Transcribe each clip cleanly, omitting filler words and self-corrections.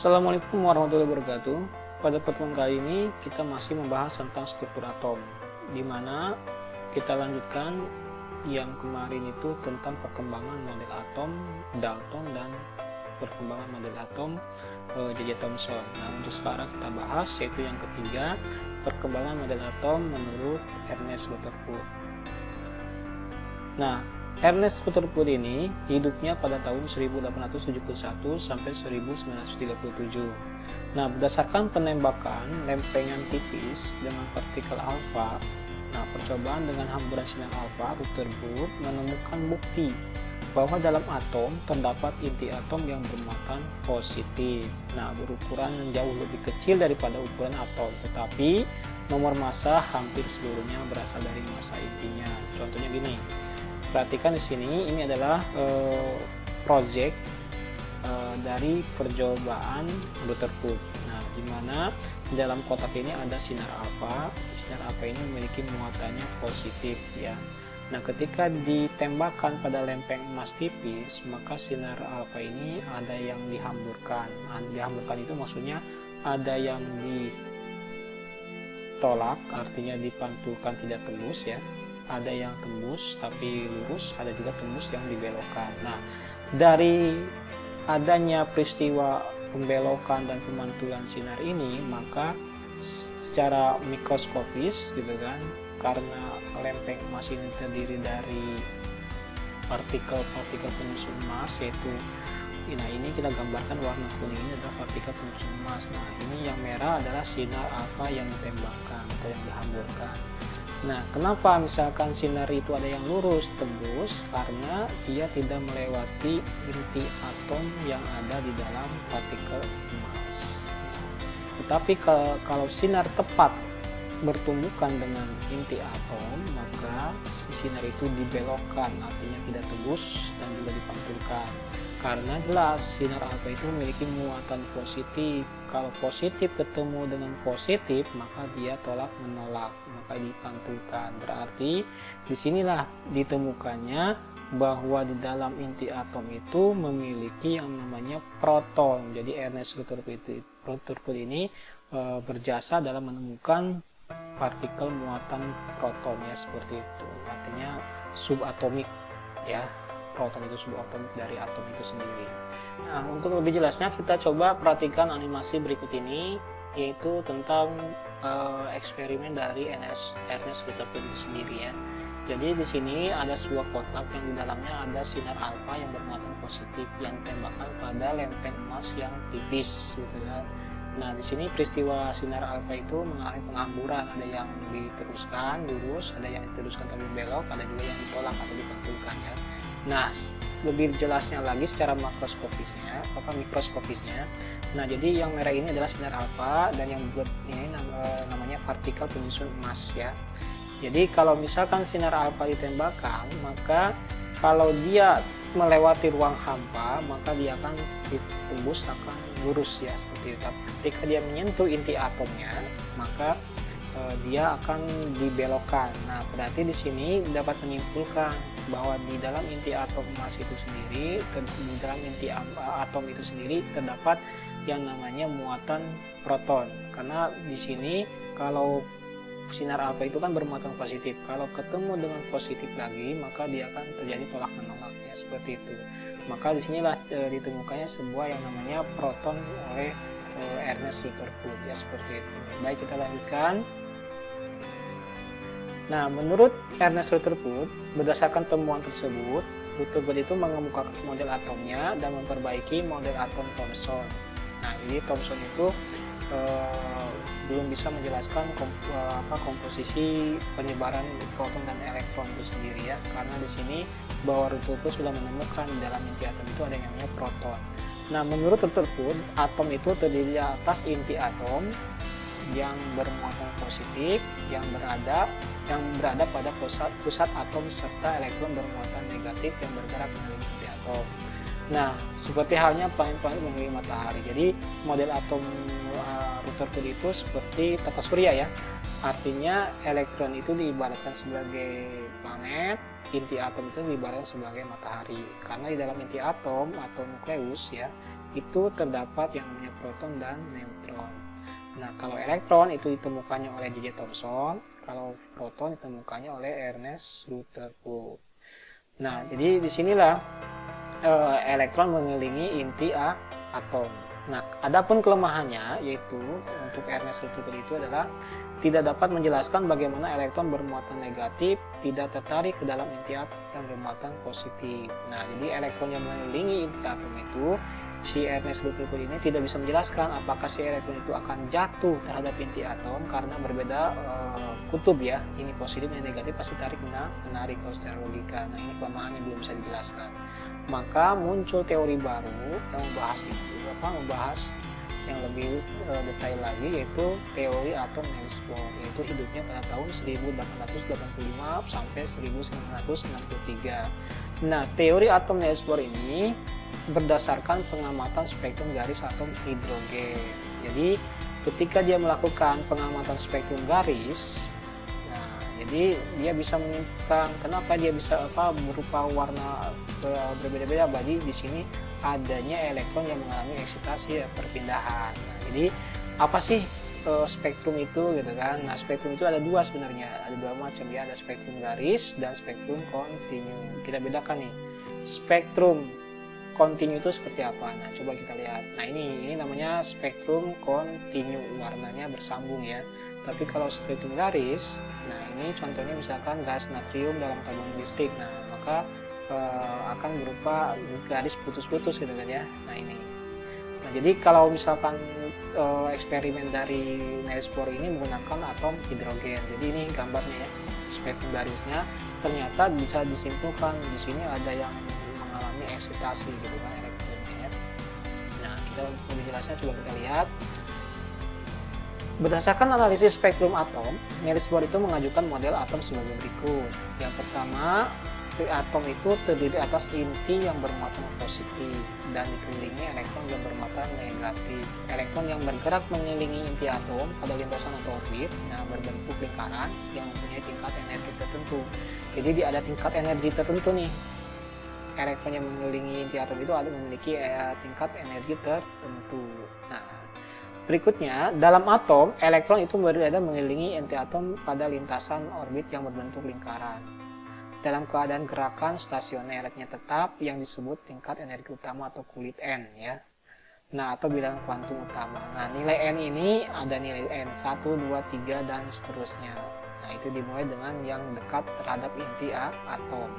Assalamualaikum warahmatullahi wabarakatuh. Pada pertemuan kali ini kita masih membahas tentang struktur atom, di mana kita lanjutkan yang kemarin itu tentang perkembangan model atom Dalton dan perkembangan model atom J.J. Thomson. Nah, untuk sekarang kita bahas yaitu yang ketiga, perkembangan model atom menurut Ernest Rutherford. Nah, Ernest Rutherford ini hidupnya pada tahun 1871 sampai 1937. Nah, berdasarkan penembakan lempengan tipis dengan partikel alfa, nah percobaan dengan hamburan sinar alfa, Rutherford menemukan bukti bahwa dalam atom terdapat inti atom yang bermuatan positif. Nah, berukuran jauh lebih kecil daripada ukuran atom, tetapi nomor massa hampir seluruhnya berasal dari massa intinya. Contohnya gini. Perhatikan di sini, ini adalah project dari percobaan Rutherford. Nah, di mana di dalam kotak ini ada sinar alfa. Sinar alfa ini memiliki muatannya positif, ya. Nah, ketika ditembakkan pada lempeng emas tipis, maka sinar alfa ini ada yang dihamburkan. Nah, dihamburkan itu maksudnya ada yang ditolak, artinya dipantulkan tidak tembus, ya. Ada yang tembus tapi lurus, ada juga tembus yang dibelokkan. Nah, dari adanya peristiwa pembelokan dan pemantulan sinar ini, maka secara mikroskopis gitu kan, karena lempeng emas ini terdiri dari partikel-partikel penyusun emas, yaitu nah ini kita gambarkan warna kuning ini adalah partikel penyusun emas. Nah, ini yang merah adalah sinar alfa yang ditembakkan atau yang dihamburkan. Nah, kenapa misalkan sinar itu ada yang lurus tembus? Karena dia tidak melewati inti atom yang ada di dalam partikel emas. Tetapi kalau sinar tepat bertumbukan dengan inti atom, maka sinar itu dibelokkan, artinya tidak tembus dan juga dipantulkan. Karena jelas sinar alfa itu memiliki muatan positif. Kalau positif ketemu dengan positif, maka dia tolak menolak, maka dipantulkan. Berarti disinilah ditemukannya bahwa di dalam inti atom itu memiliki yang namanya proton. Jadi Ernest Rutherford ini berjasa dalam menemukan partikel muatan proton, ya, seperti itu. Artinya subatomik, ya. Proton itu subatomik dari atom itu sendiri. Nah, untuk lebih jelasnya kita coba perhatikan animasi berikut ini, yaitu tentang eksperimen dari Ernest Rutherford itu sendiri, ya. Jadi di sini ada sebuah kotak yang di dalamnya ada sinar alfa yang bermuatan positif yang ditembakkan pada lempeng emas yang tipis, gitu kan. Nah, di sini peristiwa sinar alfa itu mengalami penghamburan, ada yang diteruskan lurus, ada yang diteruskan tapi belok, ada juga yang ditolak atau dipantulkan, ya. Nah, lebih jelasnya lagi secara makroskopisnya, mikroskopisnya. Nah, jadi yang merah ini adalah sinar alfa dan yang buat ini namanya partikel penyusun emas, ya. Jadi kalau misalkan sinar alfa ditembakkan, maka kalau dia melewati ruang hampa, maka dia akan ditembus, akan lurus, ya, seperti itu. Tapi ketika dia menyentuh inti atomnya, maka dia akan dibelokkan. Nah, berarti di sini dapat menyimpulkan bahwa di dalam inti atom emas itu sendiri, di dalam inti atom itu sendiri terdapat yang namanya muatan proton. Karena di sini kalau sinar alfa itu kan bermuatan positif. Kalau ketemu dengan positif lagi, maka dia akan terjadi tolak menolak, ya, seperti itu. Maka disinilah ditemukannya sebuah yang namanya proton oleh Ernest Rutherford, ya, seperti itu. Baik, kita lanjutkan. Nah, menurut Ernest Rutherford, berdasarkan temuan tersebut, Rutherford itu mengemukakan model atomnya dan memperbaiki model atom Thomson. Nah, jadi Thomson itu belum bisa menjelaskan komposisi penyebaran proton dan elektron itu sendiri, ya, karena di sini bahwa Rutherford sudah menemukan di dalam inti atom itu ada yang namanya proton. Nah, menurut Rutherford, atom itu terdiri atas inti atom yang bermuatan positif yang berada pada pusat atom serta elektron bermuatan negatif yang bergerak mengelilingi inti atom. Nah, seperti halnya planet-planet mengelilingi matahari. Jadi model atom Rutherford itu seperti tata surya, ya. Artinya elektron itu diibaratkan sebagai planet, inti atom itu diibaratkan sebagai matahari. Karena di dalam inti atom atau nukleus, ya, itu terdapat yang namanya proton dan neutron. Nah, kalau elektron itu ditemukannya oleh J.J. Thomson, kalau proton ditemukannya oleh Ernest Rutherford. Nah, jadi disinilah elektron mengelilingi inti atom. Nah, adapun kelemahannya yaitu untuk Ernest Rutherford itu adalah tidak dapat menjelaskan bagaimana elektron bermuatan negatif tidak tertarik ke dalam inti atom yang bermuatan positif. Nah, jadi elektron yang mengelilingi inti atom itu, si Ernest Rutherford ini tidak bisa menjelaskan apakah si elektron itu akan jatuh terhadap inti atom karena berbeda kutub ya. Ini positif, ini negatif, pasti tarik menarik kalau secara logika. Nah, ini kelemahan yang belum bisa dijelaskan. Maka muncul teori baru yang membahas yang lebih detail lagi, yaitu teori atom Niels Bohr, yaitu hidupnya pada tahun 1885 sampai 1963. Nah, teori atom Niels Bohr ini berdasarkan pengamatan spektrum garis atom hidrogen. Jadi ketika dia melakukan pengamatan spektrum garis, nah jadi dia bisa menyimpulkan kenapa dia bisa berupa warna berbeda-beda. Berarti di sini adanya elektron yang mengalami eksitasi perpindahan. Nah, jadi apa sih spektrum itu gitu kan? Nah, spektrum itu ada dua sebenarnya, ada dua macam ya, ada spektrum garis dan spektrum kontinu. Kita bedakan nih, spektrum kontinu itu seperti apa? Nah, coba kita lihat. Nah, ini namanya spektrum kontinu, warnanya bersambung ya. Tapi kalau spektrum garis, nah ini contohnya misalkan gas natrium dalam tabung listrik. Nah, maka akan berupa garis putus-putus gitu kan ya. Nah, ini. Nah, jadi kalau misalkan eksperimen dari Niels Bohr ini menggunakan atom hidrogen. Jadi ini gambarnya ya. Spektrum garisnya ternyata bisa disimpulkan di sini ada yang mengalami eksitasi gitu kan elektronnya ya. Nah, kita lebih jelasnya coba kita lihat. Berdasarkan analisis spektrum atom, Niels Bohr itu mengajukan model atom sebagai berikut. Yang pertama, atom itu terdiri atas inti yang bermuatan positif dan dikelilingi elektron yang bermuatan negatif. Elektron yang bergerak mengelilingi inti atom pada lintasan atau orbit, nah berbentuk lingkaran yang mempunyai tingkat energi tertentu. Jadi ada tingkat energi tertentu nih. Elektron yang mengelilingi inti atom itu ada memiliki tingkat energi tertentu. Nah, berikutnya, dalam atom, elektron itu berada mengelilingi inti atom pada lintasan orbit yang berbentuk lingkaran. Dalam keadaan gerakan stasionernya tetap yang disebut tingkat energi utama atau kulit N ya. Nah, atau bilangan kuantum utama. Nah, nilai N ini ada nilai N 1, 2, 3 dan seterusnya. Nah, itu dimulai dengan yang dekat terhadap inti atom.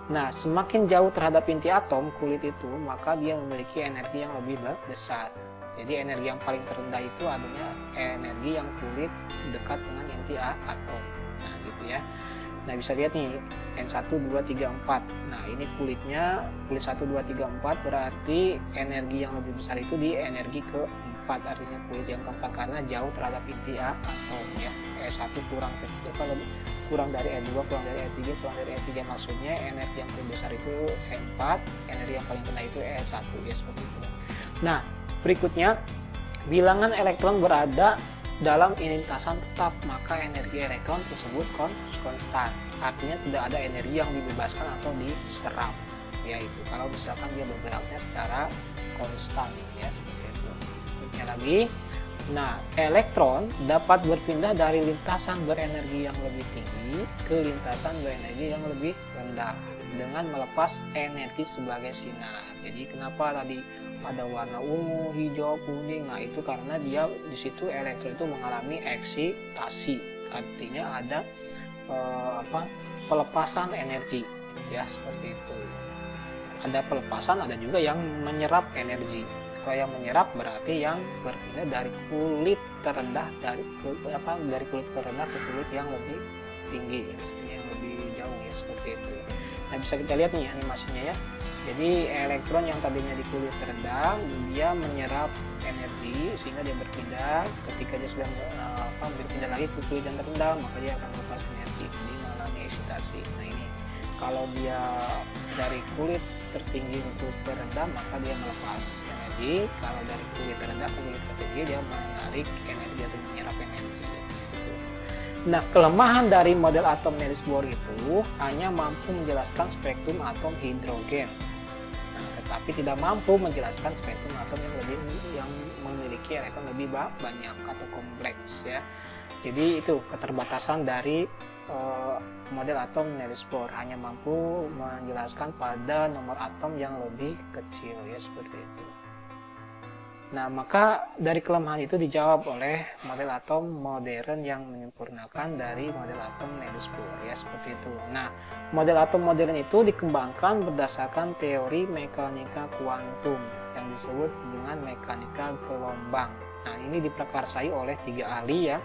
Nah, semakin jauh terhadap inti atom kulit itu, maka dia memiliki energi yang lebih besar. Jadi energi yang paling terendah itu adanya energi yang kulit dekat dengan inti atom. Nah, gitu ya. Nah, bisa lihat nih N1, 2, 3, 4. Nah, ini kulitnya, kulit 1, 2, 3, 4 berarti energi yang lebih besar itu di energi keempat, artinya kulit yang keempat karena jauh terhadap inti atom ya. E1 kurang dari E2, kurang dari E3, kurang dari E3, maksudnya energi yang paling besar itu E4, energi yang paling rendah itu E1 ya, seperti itu. Nah, berikutnya bilangan elektron berada dalam lintasan tetap, maka energi elektron tersebut konstan. Artinya tidak ada energi yang dibebaskan atau diserap. Yaitu kalau misalkan dia bergeraknya secara konstan ya, seperti itu. Berikutnya lagi, nah elektron dapat berpindah dari lintasan berenergi yang lebih tinggi ke lintasan berenergi yang lebih rendah dengan melepas energi sebagai sinar. Jadi kenapa tadi ada warna ungu, hijau, kuning? Nah, itu karena dia di situ elektron itu mengalami eksitasi. Artinya ada pelepasan energi ya, seperti itu. Ada pelepasan, ada juga yang menyerap energi. Kalau yang menyerap berarti yang berpindah dari kulit terendah dari kulit terendah ke kulit yang lebih tinggi, yang lebih jauh ya, seperti itu. Nah, bisa kita lihat nih animasinya ya. Jadi elektron yang tadinya di kulit terendah, dia menyerap energi sehingga dia berpindah. Ketika dia sudah berpindah lagi ke kulit yang terendah, maka dia akan melepas energi, jadi mengalami eksitasi. Nah, ini kalau dia dari kulit tertinggi untuk terendah, maka dia melepas energi. Kalau dari kulit terendah ke kulit tertinggi, dia menarik energi atau menyerap energi. Nah, kelemahan dari model atom Niels Bohr itu hanya mampu menjelaskan spektrum atom hidrogen. Nah, tetapi tidak mampu menjelaskan spektrum atom yang memiliki elektron lebih banyak atau kompleks ya. Jadi itu keterbatasan dari model atom Niels Bohr, hanya mampu menjelaskan pada nomor atom yang lebih kecil ya, seperti itu. Nah, maka dari kelemahan itu dijawab oleh model atom modern yang menyempurnakan dari model atom Niels Bohr ya, seperti itu. Nah, model atom modern itu dikembangkan berdasarkan teori mekanika kuantum yang disebut dengan mekanika gelombang. Nah, ini diprakarsai oleh 3 ahli ya.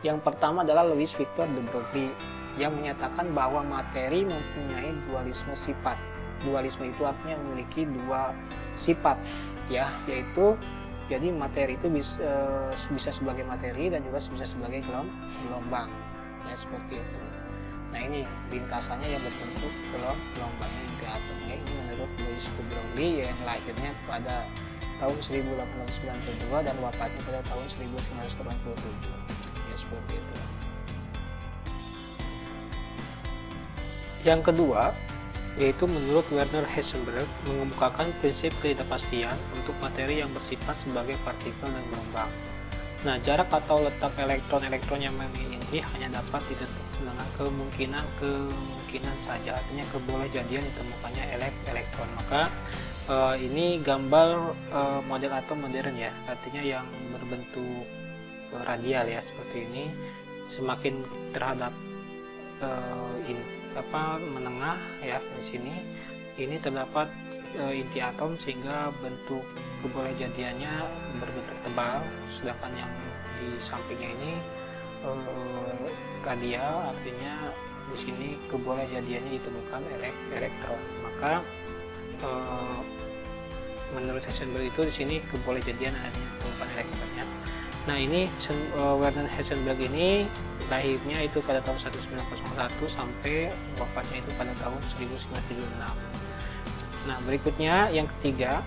Yang pertama adalah Louis Victor de Broglie yang menyatakan bahwa materi mempunyai dualisme sifat. Dualisme itu artinya memiliki dua sifat ya, yaitu jadi materi itu bisa sebagai materi dan juga bisa sebagai gelombang ya, seperti itu. Nah, ini lintasannya yang berbentuk gelombang ini menurut Louis de Broglie yang lahirnya pada tahun 1892 dan wafatnya pada tahun 1987 ya, seperti itu. Yang kedua yaitu menurut Werner Heisenberg mengemukakan prinsip ketidakpastian untuk materi yang bersifat sebagai partikel dan gelombang. Nah, jarak atau letak elektron-elektron yang memiliki inti hanya dapat ditentukan dengan kemungkinan saja, artinya kebolehjadian ditemukannya elektron. Maka ini gambar model atom modern ya, artinya yang berbentuk radial ya, seperti ini. Semakin terhadap menengah ya, di sini ini terdapat inti atom sehingga bentuk kebolehjadiannya berbentuk tebal, sedangkan yang di sampingnya ini radial, artinya di sini kebolehjadiannya ditemukan elektron. Maka menurut Heisenberg itu di sini kebolehjadian hanya ditemukan elektronnya. Nah, ini Werner Heisenberg ini lahirnya itu pada tahun 1901 sampai wafatnya itu pada tahun 1976. Nah, berikutnya yang ketiga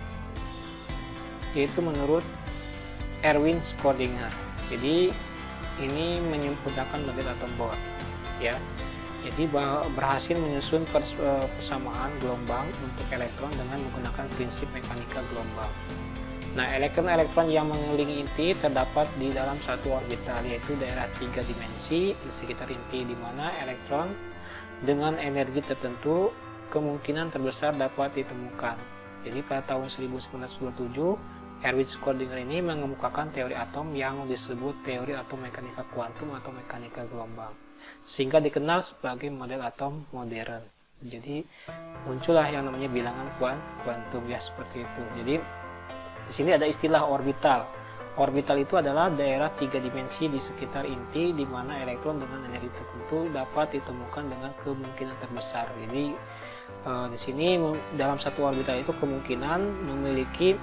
yaitu menurut Erwin Schrödinger. Jadi ini menyempurnakan model atom Bohr ya. Jadi berhasil menyusun persamaan gelombang untuk elektron dengan menggunakan prinsip mekanika gelombang. Nah, elektron-elektron yang mengelilingi inti terdapat di dalam satu orbital, yaitu daerah 3 dimensi di sekitar inti, di mana elektron dengan energi tertentu kemungkinan terbesar dapat ditemukan. Jadi pada tahun 1927, Erwin Schrödinger ini mengemukakan teori atom yang disebut teori atom mekanika kuantum atau mekanika gelombang, sehingga dikenal sebagai model atom modern. Jadi muncullah yang namanya bilangan kuantum ya, seperti itu. Jadi di sini ada istilah orbital. Orbital itu adalah daerah 3 dimensi di sekitar inti di mana elektron dengan energi tertentu dapat ditemukan dengan kemungkinan terbesar. Jadi di sini dalam satu orbital itu kemungkinan memiliki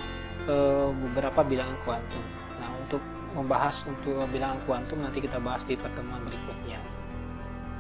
beberapa bilangan kuantum. Nah, untuk membahas untuk bilangan kuantum nanti kita bahas di pertemuan berikutnya.